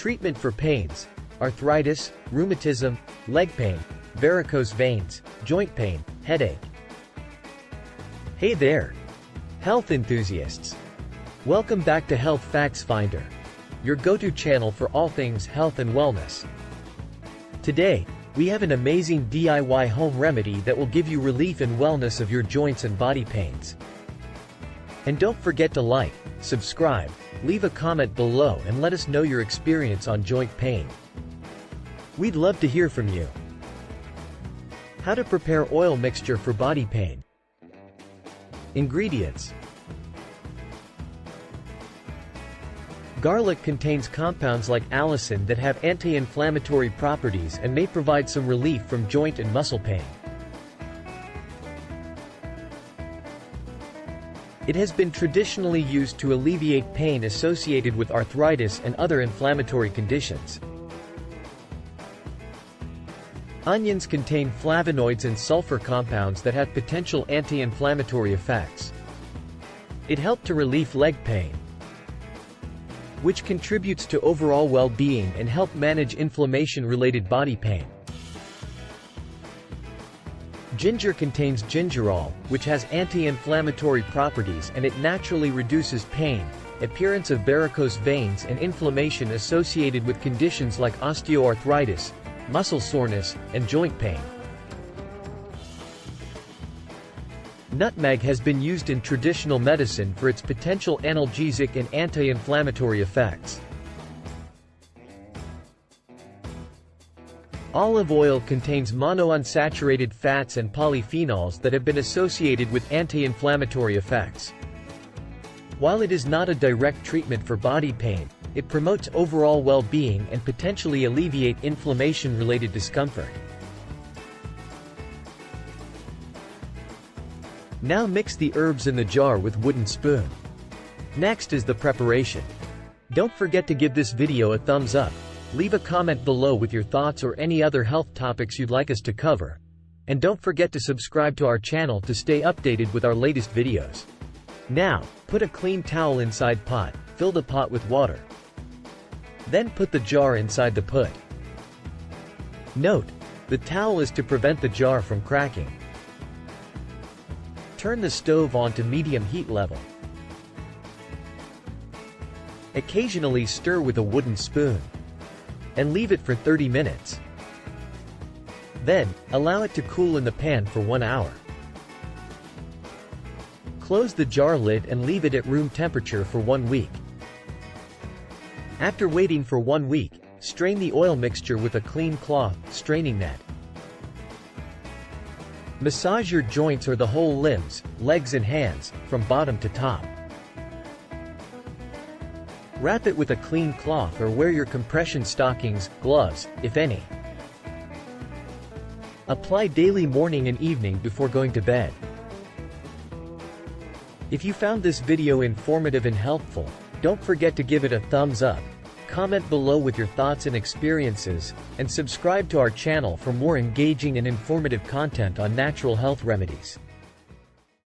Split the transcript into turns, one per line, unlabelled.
Treatment for pains: arthritis, rheumatism, leg pain, varicose veins, joint pain, headache. Hey there, health enthusiasts! Welcome back to Health Facts Finder, your go-to channel for all things health and wellness. Today, we have an amazing DIY home remedy that will give you relief and wellness of your joints and body pains. And don't forget to like, subscribe, leave a comment below and let us know your experience on joint pain. We'd love to hear from you. How to prepare oil mixture for body pain. Ingredients: garlic contains compounds like allicin that have anti-inflammatory properties and may provide some relief from joint and muscle pain. It has been traditionally used to alleviate pain associated with arthritis and other inflammatory conditions. Onions contain flavonoids and sulfur compounds that have potential anti-inflammatory effects. It helps to relieve leg pain, which contributes to overall well-being and help manage inflammation-related body pain. Ginger contains gingerol, which has anti-inflammatory properties and it naturally reduces pain, appearance of varicose veins and inflammation associated with conditions like osteoarthritis, muscle soreness, and joint pain. Nutmeg has been used in traditional medicine for its potential analgesic and anti-inflammatory effects. Olive oil contains monounsaturated fats and polyphenols that have been associated with anti-inflammatory effects. While it is not a direct treatment for body pain, it promotes overall well-being and potentially alleviate inflammation-related discomfort. Now mix the herbs in the jar with wooden spoon. Next is the preparation. Don't forget to give this video a thumbs up, leave a comment below with your thoughts or any other health topics you'd like us to cover, and don't forget to subscribe to our channel to stay updated with our latest videos. Now, put a clean towel inside pot, fill the pot with water. Then put the jar inside the pot. Note, the towel is to prevent the jar from cracking. Turn the stove on to medium heat level. Occasionally stir with a wooden spoon, and leave it for 30 minutes. Then, allow it to cool in the pan for 1 hour. Close the jar lid and leave it at room temperature for 1 week. After waiting for 1 week, strain the oil mixture with a clean cloth, straining net. Massage your joints or the whole limbs, legs and hands, from bottom to top. Wrap it with a clean cloth or wear your compression stockings, gloves, if any. Apply daily morning and evening before going to bed. If you found this video informative and helpful, don't forget to give it a thumbs up, comment below with your thoughts and experiences, and subscribe to our channel for more engaging and informative content on natural health remedies.